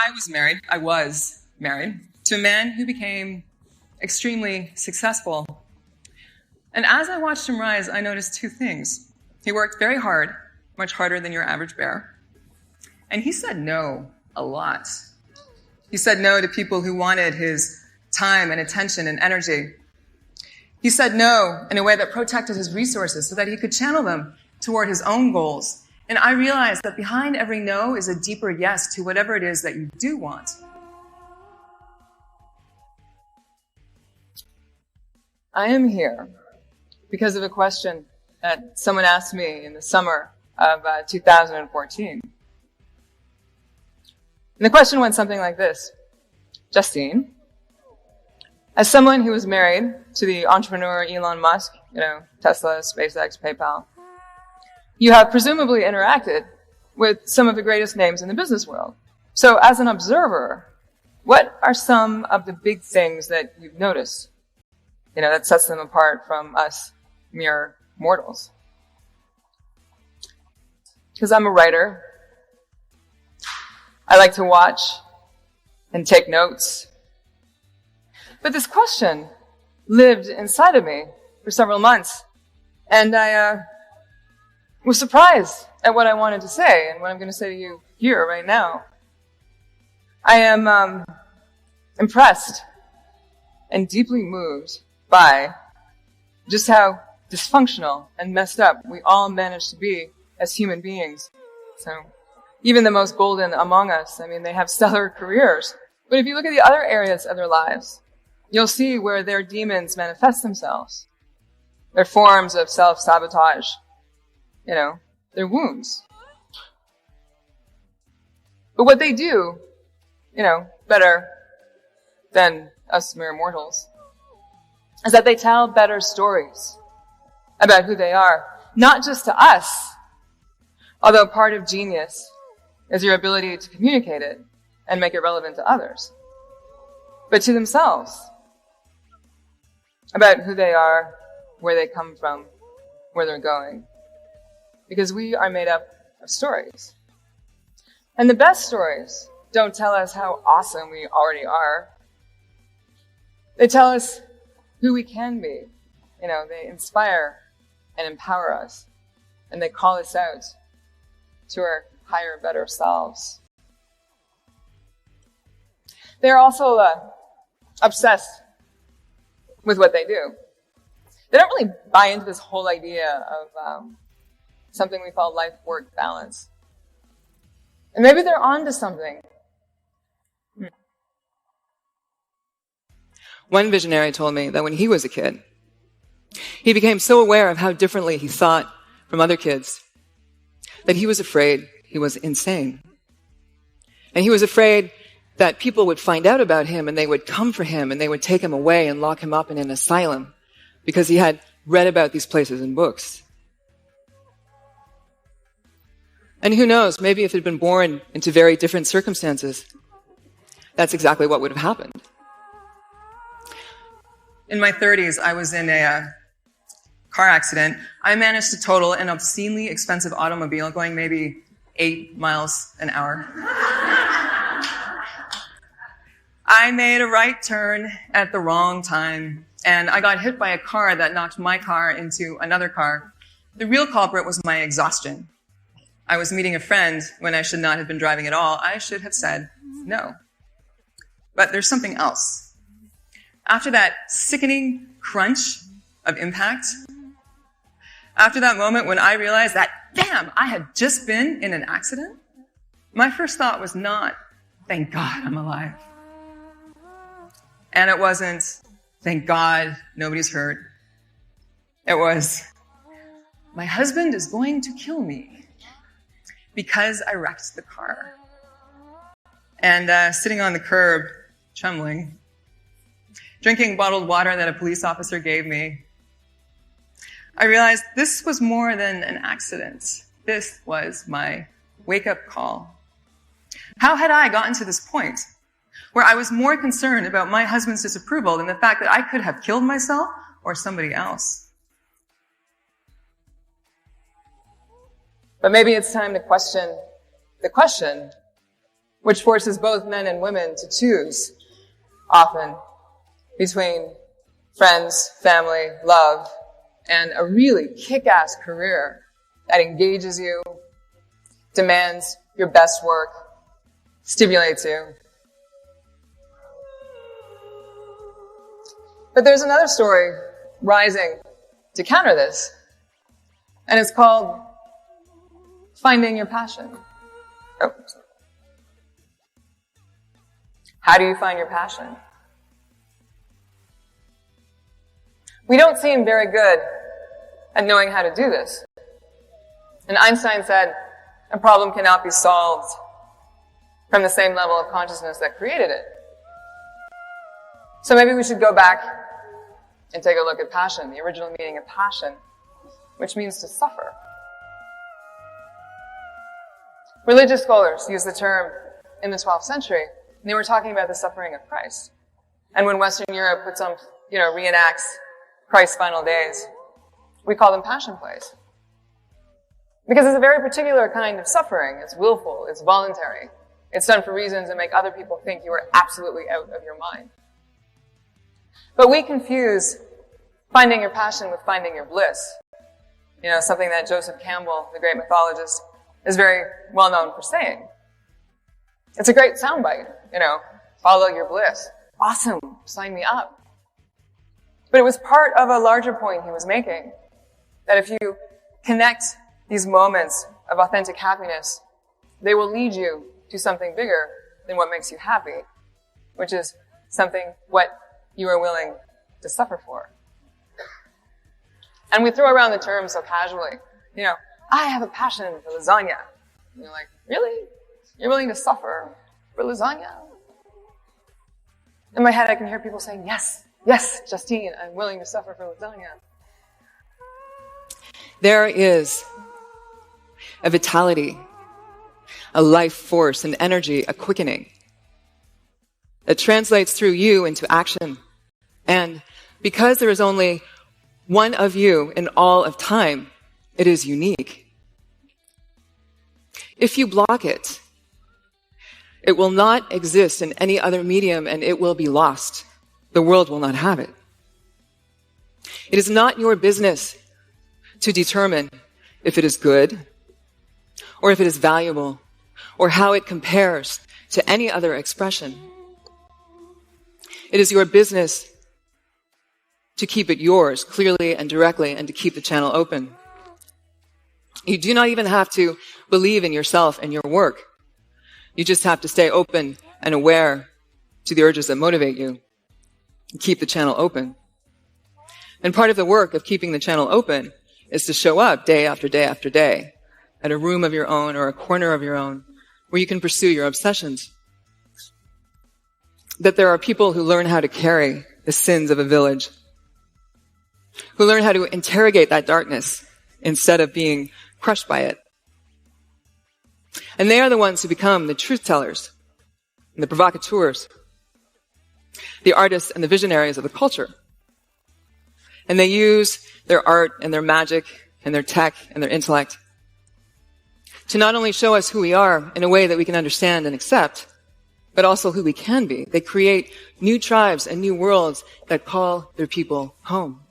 I was married to a man who became extremely successful. And as I watched him rise, I noticed two things. He worked very hard, much harder than your average bear. And he said no a lot. He said no to people who wanted his time and attention and energy. He said no in a way that protected his resources so that he could channel them toward his own goals. And I realized that behind every no is a deeper yes to whatever it is that you do want. I am here because of a question that someone asked me in the summer of 2014. And the question went something like this. Justine, as someone who was married to the entrepreneur Elon Musk, Tesla, SpaceX, PayPal, you have presumably interacted with some of the greatest names in the business world. So as an observer, what are some of the big things that you've noticed, that sets them apart from us mere mortals? Because I'm a writer. I like to watch and take notes. But this question lived inside of me for several months. And I was surprised at what I wanted to say and what I'm going to say to you here right now. I am impressed and deeply moved by just how dysfunctional and messed up we all manage to be as human beings. So even the most golden among us, they have stellar careers. But if you look at the other areas of their lives, you'll see where their demons manifest themselves. Their forms of self-sabotage, their wounds. But what they do, better than us mere mortals, is that they tell better stories about who they are, not just to us, although part of genius is your ability to communicate it and make it relevant to others, but to themselves, about who they are, where they come from, where they're going. Because we are made up of stories. And the best stories don't tell us how awesome we already are. They tell us who we can be. They inspire and empower us. And they call us out to our higher, better selves. They're also obsessed with what they do. They don't really buy into this whole idea of something we call life-work balance. And maybe they're onto something. One visionary told me that when he was a kid, he became so aware of how differently he thought from other kids that he was afraid he was insane. And he was afraid that people would find out about him and they would come for him and they would take him away and lock him up in an asylum because he had read about these places in books. And who knows, maybe if he'd been born into very different circumstances, that's exactly what would have happened. In my 30s, I was in a car accident. I managed to total an obscenely expensive automobile going maybe 8 miles an hour. I made a right turn at the wrong time, and I got hit by a car that knocked my car into another car. The real culprit was my exhaustion. I was meeting a friend when I should not have been driving at all. I should have said no. But there's something else. After that sickening crunch of impact, after that moment when I realized that, damn, I had just been in an accident, my first thought was not, thank God I'm alive. And it wasn't, thank God nobody's hurt. It was, my husband is going to kill me because I wrecked the car. And sitting on the curb, trembling, drinking bottled water that a police officer gave me, I realized this was more than an accident. This was my wake-up call. How had I gotten to this point where I was more concerned about my husband's disapproval than the fact that I could have killed myself or somebody else? But maybe it's time to question the question, which forces both men and women to choose, often, between friends, family, love, and a really kick-ass career that engages you, demands your best work, stimulates you. But there's another story rising to counter this, and it's called finding your passion. Oh, sorry. How do you find your passion? We don't seem very good at knowing how to do this. And Einstein said, a problem cannot be solved from the same level of consciousness that created it. So maybe we should go back and take a look at passion, the original meaning of passion, which means to suffer. Religious scholars used the term in the 12th century, and they were talking about the suffering of Christ. And when Western Europe puts on, reenacts Christ's final days, we call them passion plays. Because it's a very particular kind of suffering. It's willful, it's voluntary. It's done for reasons that make other people think you are absolutely out of your mind. But we confuse finding your passion with finding your bliss. Something that Joseph Campbell, the great mythologist, is very well known for saying. It's a great soundbite, follow your bliss. Awesome, sign me up. But it was part of a larger point he was making, that if you connect these moments of authentic happiness, they will lead you to something bigger than what makes you happy, which is what you are willing to suffer for. And we throw around the term so casually. I have a passion for lasagna. And you're like, really? You're willing to suffer for lasagna? In my head, I can hear people saying, yes, Justine, I'm willing to suffer for lasagna. There is a vitality, a life force, an energy, a quickening that translates through you into action. And because there is only one of you in all of time, it is unique. If you block it, it will not exist in any other medium and it will be lost. The world will not have it. It is not your business to determine if it is good or if it is valuable or how it compares to any other expression. It is your business to keep it yours clearly and directly and to keep the channel open. You do not even have to believe in yourself and your work. You just have to stay open and aware to the urges that motivate you and keep the channel open. And part of the work of keeping the channel open is to show up day after day after day at a room of your own or a corner of your own where you can pursue your obsessions. That there are people who learn how to carry the sins of a village, who learn how to interrogate that darkness instead of being crushed by it. And they are the ones who become the truth tellers, and the provocateurs, the artists and the visionaries of the culture. And they use their art and their magic and their tech and their intellect to not only show us who we are in a way that we can understand and accept, but also who we can be. They create new tribes and new worlds that call their people home.